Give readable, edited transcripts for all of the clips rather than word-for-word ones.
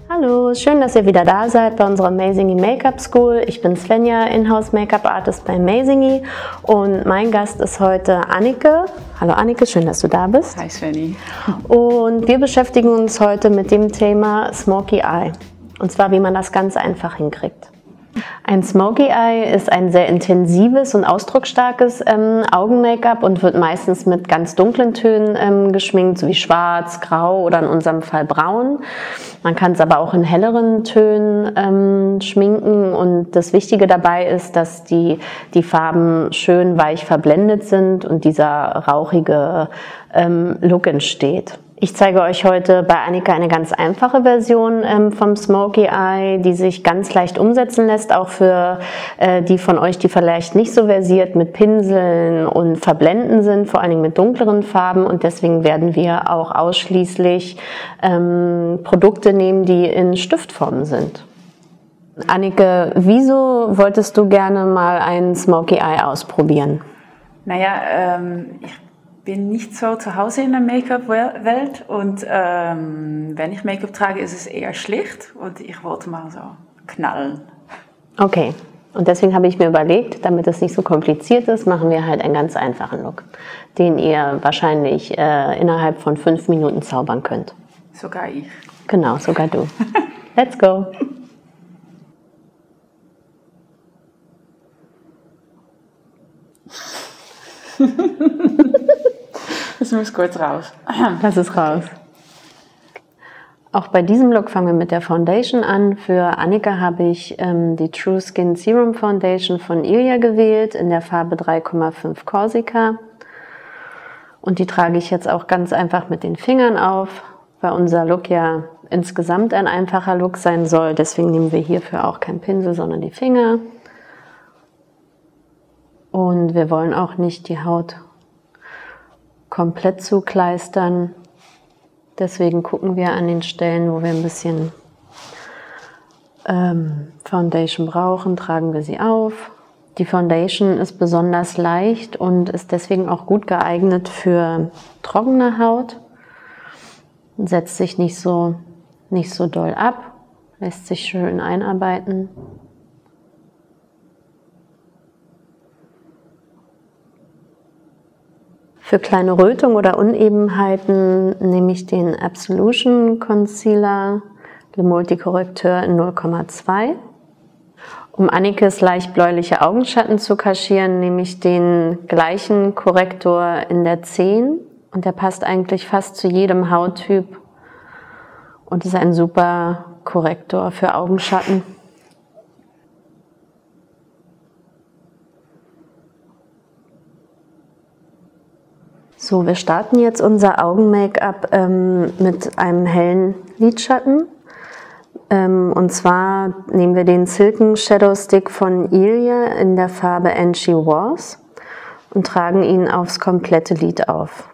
Hallo, schön, dass ihr wieder da seid bei unserer Amazingy Make-up School. Ich bin Svenja, Inhouse Make-up Artist bei Amazingy und mein Gast ist heute Anneke. Hallo Anneke, schön, dass du da bist. Hi Svenny. Und wir beschäftigen uns heute mit dem Thema Smoky Eye. Und zwar, wie man das ganz einfach hinkriegt. Ein Smoky Eye ist ein sehr intensives und ausdrucksstarkes Augen-Make-up und wird meistens mit ganz dunklen Tönen geschminkt, so wie schwarz, grau oder in unserem Fall braun. Man kann es aber auch in helleren Tönen schminken und das Wichtige dabei ist, dass die Farben schön weich verblendet sind und dieser rauchige Look entsteht. Ich zeige euch heute bei Anneke eine ganz einfache Version vom Smoky Eye, die sich ganz leicht umsetzen lässt, auch für die von euch, die vielleicht nicht so versiert mit Pinseln und Verblenden sind, vor allen Dingen mit dunkleren Farben. Und deswegen werden wir auch ausschließlich Produkte nehmen, die in Stiftform sind. Anneke, wieso wolltest du gerne mal ein Smoky Eye ausprobieren? Naja, ich bin nicht so zu Hause in der Make-up-Welt und wenn ich Make-up trage, ist es eher schlicht und ich wollte mal so knallen. Okay, und deswegen habe ich mir überlegt, damit es nicht so kompliziert ist, machen wir halt einen ganz einfachen Look, den ihr wahrscheinlich innerhalb von 5 Minuten zaubern könnt. Sogar ich. Genau, sogar du. Let's go! Das muss kurz raus. Das ist raus. Auch bei diesem Look fangen wir mit der Foundation an. Für Anneke habe ich die True Skin Serum Foundation von Ilia gewählt in der Farbe 3,5 Corsica. Und die trage ich jetzt auch ganz einfach mit den Fingern auf, weil unser Look ja insgesamt ein einfacher Look sein soll. Deswegen nehmen wir hierfür auch keinen Pinsel, sondern die Finger. Und wir wollen auch nicht die Haut komplett zukleistern. Deswegen gucken wir an den Stellen, wo wir ein bisschen Foundation brauchen, tragen wir sie auf. Die Foundation ist besonders leicht und ist deswegen auch gut geeignet für trockene Haut. Setzt sich nicht so doll ab, lässt sich schön einarbeiten. Für kleine Rötungen oder Unebenheiten nehme ich den Absolution Concealer Le Multikorrekteur in 0,2. Um Annekes leicht bläuliche Augenschatten zu kaschieren, nehme ich den gleichen Korrektor in der 10 und der passt eigentlich fast zu jedem Hauttyp und ist ein super Korrektor für Augenschatten. So, wir starten jetzt unser Augen-Make-up mit einem hellen Lidschatten. Und zwar nehmen wir den Silken Shadow Stick von Ilia in der Farbe And She Was und tragen ihn aufs komplette Lid auf.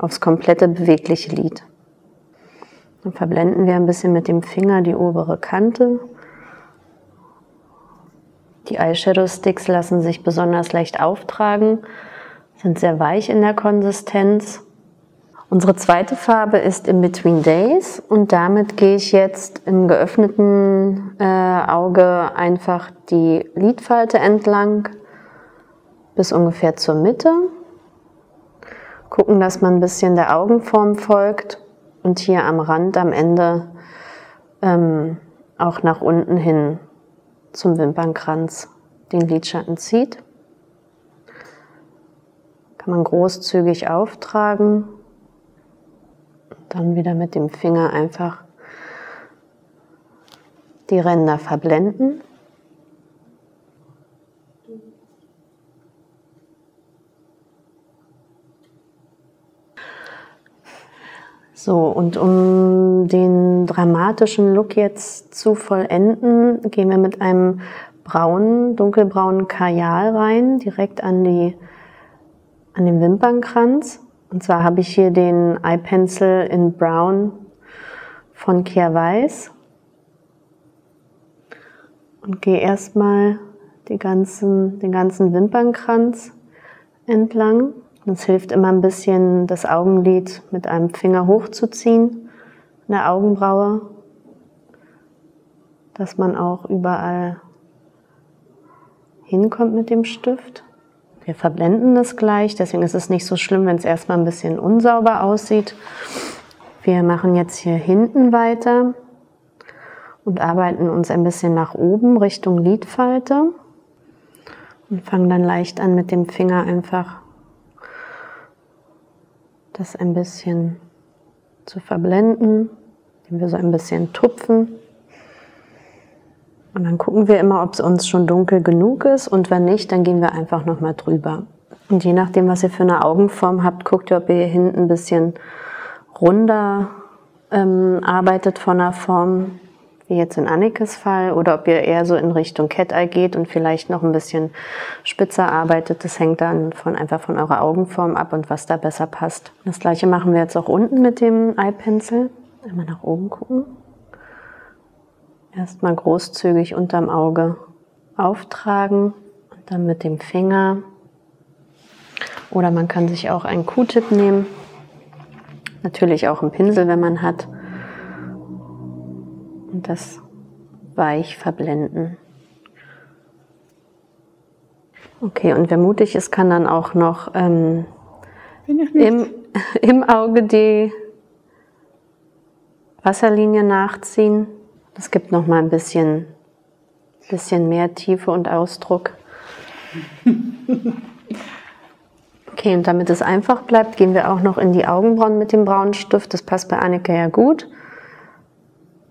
Aufs komplette bewegliche Lid. Dann verblenden wir ein bisschen mit dem Finger die obere Kante. Die Eyeshadow Sticks lassen sich besonders leicht auftragen. Sind sehr weich in der Konsistenz. Unsere zweite Farbe ist In Between Days und damit gehe ich jetzt im geöffneten Auge einfach die Lidfalte entlang bis ungefähr zur Mitte. Gucken, dass man ein bisschen der Augenform folgt und hier am Rand am Ende auch nach unten hin zum Wimpernkranz den Lidschatten zieht. Kann man großzügig auftragen, dann wieder mit dem Finger einfach die Ränder verblenden. So, und um den dramatischen Look jetzt zu vollenden, gehen wir mit einem dunkelbraunen Kajal rein, direkt an den Wimpernkranz. Und zwar habe ich hier den Eye Pencil in Brown von Kjaer Weis und gehe erstmal den ganzen Wimpernkranz entlang. Es hilft immer ein bisschen, das Augenlid mit einem Finger hochzuziehen, in der Augenbraue. dass man auch überall hinkommt mit dem Stift. Wir verblenden das gleich, deswegen ist es nicht so schlimm, wenn es erstmal ein bisschen unsauber aussieht. Wir machen jetzt hier hinten weiter und arbeiten uns ein bisschen nach oben Richtung Lidfalte und fangen dann leicht an mit dem Finger einfach das ein bisschen zu verblenden, indem wir so ein bisschen tupfen. Und dann gucken wir immer, ob es uns schon dunkel genug ist und wenn nicht, dann gehen wir einfach nochmal drüber. Und je nachdem, was ihr für eine Augenform habt, guckt ihr, ob ihr hier hinten ein bisschen runder arbeitet von der Form, wie jetzt in Annikes Fall, oder ob ihr eher so in Richtung Cat-Eye geht und vielleicht noch ein bisschen spitzer arbeitet. Das hängt dann einfach von eurer Augenform ab und was da besser passt. Das gleiche machen wir jetzt auch unten mit dem Eye Pencil. Einmal nach oben gucken. Erstmal großzügig unterm Auge auftragen und dann mit dem Finger. Oder man kann sich auch einen Q-Tip nehmen. Natürlich auch einen Pinsel, wenn man hat. Und das weich verblenden. Okay, und wer mutig ist, kann dann auch noch im Auge die Wasserlinie nachziehen. Das gibt noch mal ein bisschen mehr Tiefe und Ausdruck. Okay, und damit es einfach bleibt, gehen wir auch noch in die Augenbrauen mit dem braunen Stift. Das passt bei Annike ja gut,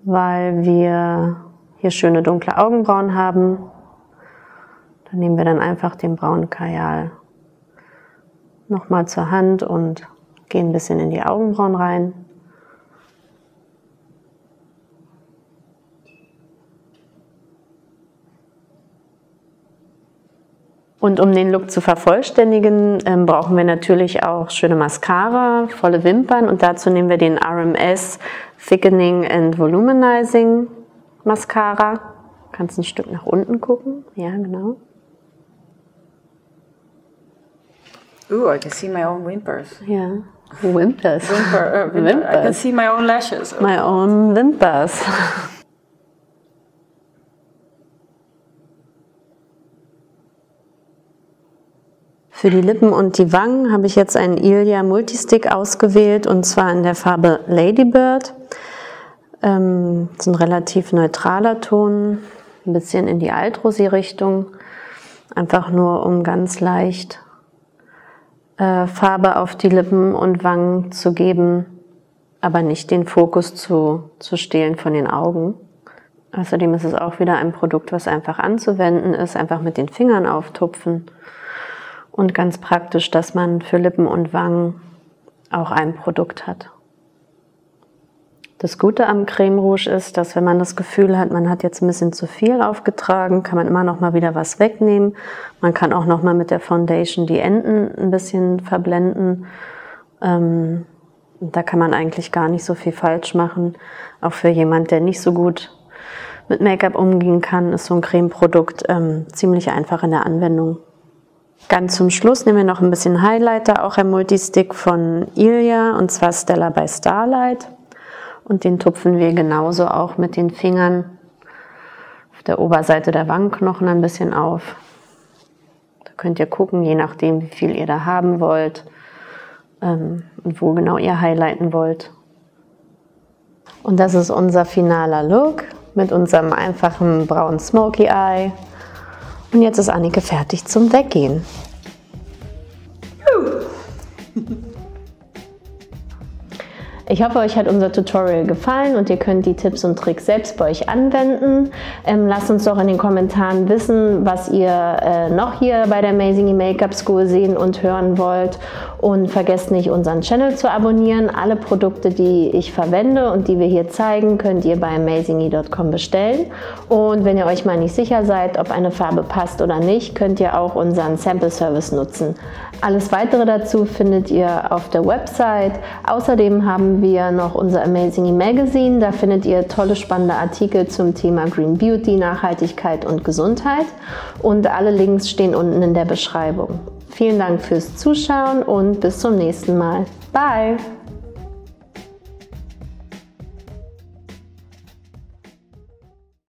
weil wir hier schöne dunkle Augenbrauen haben. Dann nehmen wir dann einfach den braunen Kajal nochmal zur Hand und gehen ein bisschen in die Augenbrauen rein. Und um den Look zu vervollständigen, brauchen wir natürlich auch schöne Mascara, volle Wimpern und dazu nehmen wir den RMS Thickening and Voluminizing Mascara. Kannst ein Stück nach unten gucken. Ja, genau. Ooh, I can see my own whimpers. Ja, Wimpers. Wimpers. I can see my own lashes. My own Wimpers. Für die Lippen und die Wangen habe ich jetzt einen Ilia Multistick ausgewählt und zwar in der Farbe Ladybird. Das ist ein relativ neutraler Ton, ein bisschen in die Altrosé-Richtung, einfach nur um ganz leicht Farbe auf die Lippen und Wangen zu geben, aber nicht den Fokus zu stehlen von den Augen. Außerdem ist es auch wieder ein Produkt, was einfach anzuwenden ist, einfach mit den Fingern auftupfen. Und ganz praktisch, dass man für Lippen und Wangen auch ein Produkt hat. Das Gute am Creme Rouge ist, dass wenn man das Gefühl hat, man hat jetzt ein bisschen zu viel aufgetragen, kann man immer noch mal wieder was wegnehmen. Man kann auch noch mal mit der Foundation die Enden ein bisschen verblenden. Da kann man eigentlich gar nicht so viel falsch machen. Auch für jemand, der nicht so gut mit Make-up umgehen kann, ist so ein Cremeprodukt ziemlich einfach in der Anwendung. Ganz zum Schluss nehmen wir noch ein bisschen Highlighter, auch ein Multistick von Ilia, und zwar Stella by Starlight. Und den tupfen wir genauso auch mit den Fingern auf der Oberseite der Wangenknochen ein bisschen auf. Da könnt ihr gucken, je nachdem, wie viel ihr da haben wollt und wo genau ihr highlighten wollt. Und das ist unser finaler Look mit unserem einfachen braunen Smoky Eye. Und jetzt ist Annike fertig zum Weggehen. Ich hoffe, euch hat unser Tutorial gefallen und ihr könnt die Tipps und Tricks selbst bei euch anwenden. Lasst uns doch in den Kommentaren wissen, was ihr noch hier bei der Amazing Make-up School sehen und hören wollt. Und vergesst nicht, unseren Channel zu abonnieren. Alle Produkte, die ich verwende und die wir hier zeigen, könnt ihr bei amazingy.com bestellen. Und wenn ihr euch mal nicht sicher seid, ob eine Farbe passt oder nicht, könnt ihr auch unseren Sample Service nutzen. Alles weitere dazu findet ihr auf der Website. Außerdem haben wir noch unser Amazing Magazine. Da findet ihr tolle, spannende Artikel zum Thema Green Beauty, Nachhaltigkeit und Gesundheit. Und alle Links stehen unten in der Beschreibung. Vielen Dank fürs Zuschauen und bis zum nächsten Mal. Bye!